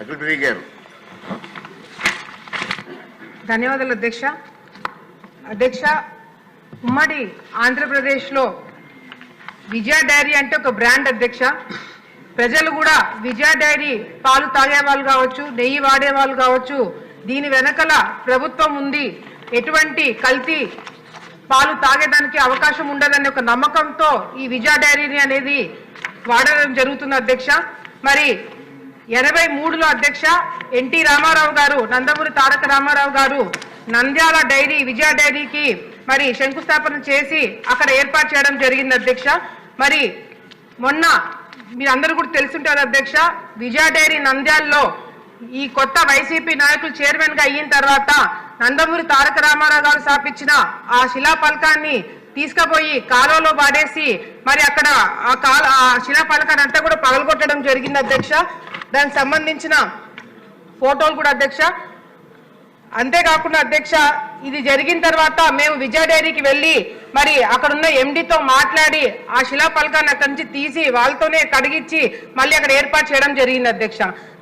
అఖిలప్రియ గారు. ధన్యవాదాలు అధ్యక్ష. అధ్యక్ష, ఉమ్మడి ఆంధ్రప్రదేశ్లో విజయ డైరీ అంటే ఒక బ్రాండ్ అధ్యక్ష. ప్రజలు కూడా విజయ డైరీ పాలు తాగేవాళ్ళు కావచ్చు, నెయ్యి వాడేవాళ్ళు కావచ్చు, దీని వెనకల ప్రభుత్వం ఉంది, ఎటువంటి కల్తీ పాలు తాగేదానికి అవకాశం ఉండదనే ఒక నమ్మకంతో ఈ విజయ డైరీని అనేది వాడడం జరుగుతుంది అధ్యక్ష. మరి 83లో అధ్యక్ష ఎన్టీ రామారావు గారు, నందమూరి తారక రామారావు గారు నంద్యాల డైరీ విజయ డైరీకి మరి శంకుస్థాపన చేసి అక్కడ ఏర్పాటు చేయడం జరిగింది అధ్యక్ష. మరి మొన్న మీరందరూ కూడా తెలుసుంటారు అధ్యక్ష, విజయ డైరీ నంద్యాలలో ఈ కొత్త వైసీపీ నాయకులు చైర్మన్ గా అయిన తర్వాత నందమూరి తారక రామారావు గారు స్థాపించిన ఆ శిలాఫలకాన్ని తీసుకుపోయి కాలువలో పాడేసి మరి అక్కడ ఆ శిలాఫలకాన్ని అంతా కూడా పగలగొట్టడం జరిగింది అధ్యక్ష. దానికి సంబంధించిన ఫోటోలు కూడా అధ్యక్ష. అంతేకాకుండా అధ్యక్ష, ఇది జరిగిన తర్వాత మేము విజయ డైరీకి వెళ్ళి మరి అక్కడున్న ఎండితో మాట్లాడి ఆ శిలాఫలకాన్ని అక్కడి నుంచి తీసి వాళ్ళతోనే కడిగించి మళ్ళీ అక్కడ ఏర్పాటు చేయడం జరిగింది అధ్యక్ష.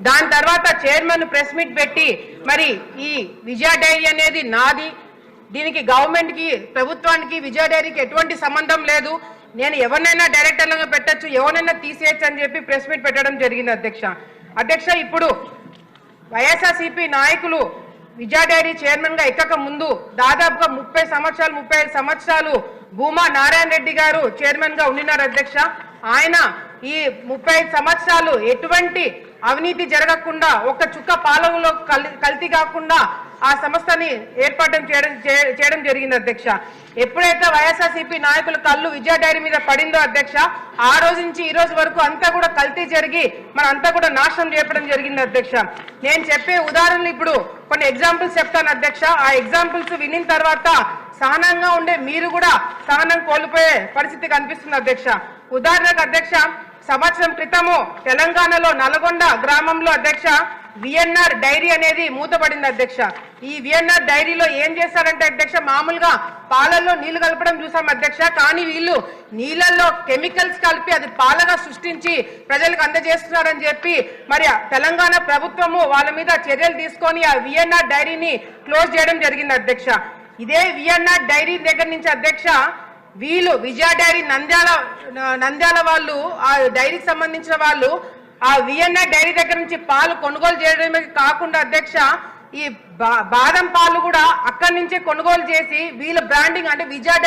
దాని తర్వాత చైర్మన్ ప్రెస్ మీట్ పెట్టి మరి ఈ విజయ డైరీ అనేది నాది, దీనికి గవర్నమెంట్ కి ప్రభుత్వానికి విజయ డైరీకి ఎటువంటి సంబంధం లేదు, నేను ఎవరినైనా డైరెక్టర్లుగా పెట్టచ్చు, ఎవరినైనా తీసేయచ్చు అని చెప్పి ప్రెస్ మీట్ పెట్టడం జరిగింది అధ్యక్ష. అధ్యక్ష, ఇప్పుడు వైఎస్ఆర్సీపీ నాయకులు విజయ డైరీ చైర్మన్ గా ఎక్కక ముందు దాదాపుగా 35 సంవత్సరాలు భూమా నారాయణ రెడ్డి గారు చైర్మన్ గా ఉండినారు అధ్యక్ష. ఆయన ఈ 35 సంవత్సరాలు ఎటువంటి అవినీతి జరగకుండా, ఒక్క చుక్క పాలనలో కల్తీ కాకుండా ఆ సంస్థని ఏర్పాటు చేయడం జరిగింది అధ్యక్ష. ఎప్పుడైతే వైఎస్ఆర్సీపీ నాయకుల కళ్ళు విజయ డైరీ మీద పడిందో అధ్యక్ష, ఆ రోజు నుంచి ఈ రోజు వరకు అంతా కూడా కల్తీ జరిగి మనంతా కూడా నాశనం చేయడం జరిగింది అధ్యక్ష. నేను చెప్పే ఉదాహరణలు ఇప్పుడు కొన్ని ఎగ్జాంపుల్స్ చెప్తాను అధ్యక్ష. ఆ ఎగ్జాంపుల్స్ వినిన తర్వాత సహనంగా ఉండే మీరు కూడా సహనం కోల్పోయే పరిస్థితి కనిపిస్తుంది అధ్యక్ష. ఉదాహరణకు అధ్యక్ష, సంవత్సరం క్రితము తెలంగాణలో నల్గొండ గ్రామంలో అధ్యక్ష విఎన్ఆర్ డైరీ అనేది మూతపడింది అధ్యక్ష. ఈ విఎన్ఆర్ డైరీలో ఏం చేస్తారంటే అధ్యక్ష, మామూలుగా పాలల్లో నీళ్లు కలపడం చూసాం అధ్యక్ష, కానీ వీళ్ళు నీళ్ళల్లో కెమికల్స్ కలిపి అది పాలగా సృష్టించి ప్రజలకు అందజేస్తున్నారని చెప్పి మరి తెలంగాణ ప్రభుత్వము వాళ్ళ మీద చర్యలు తీసుకొని ఆ విఎన్ఆర్ డైరీని క్లోజ్ చేయడం జరిగింది అధ్యక్ష. ఇదే విఎన్ఆర్ డైరీ దగ్గర నుంచి అధ్యక్ష వీళ్ళు విజయ డైరీ నంద్యాల వాళ్ళు, ఆ డైరీకి సంబంధించిన వాళ్ళు ఆ విఎన్ఆర్ డైరీ దగ్గర నుంచి పాలు కొనుగోలు చేయడమే కాకుండా అధ్యక్ష ఈ బాదం పాలు కూడా అక్కడి నుంచే కొనుగోలు చేసి వీళ్ళ బ్రాండింగ్ అంటే విజయ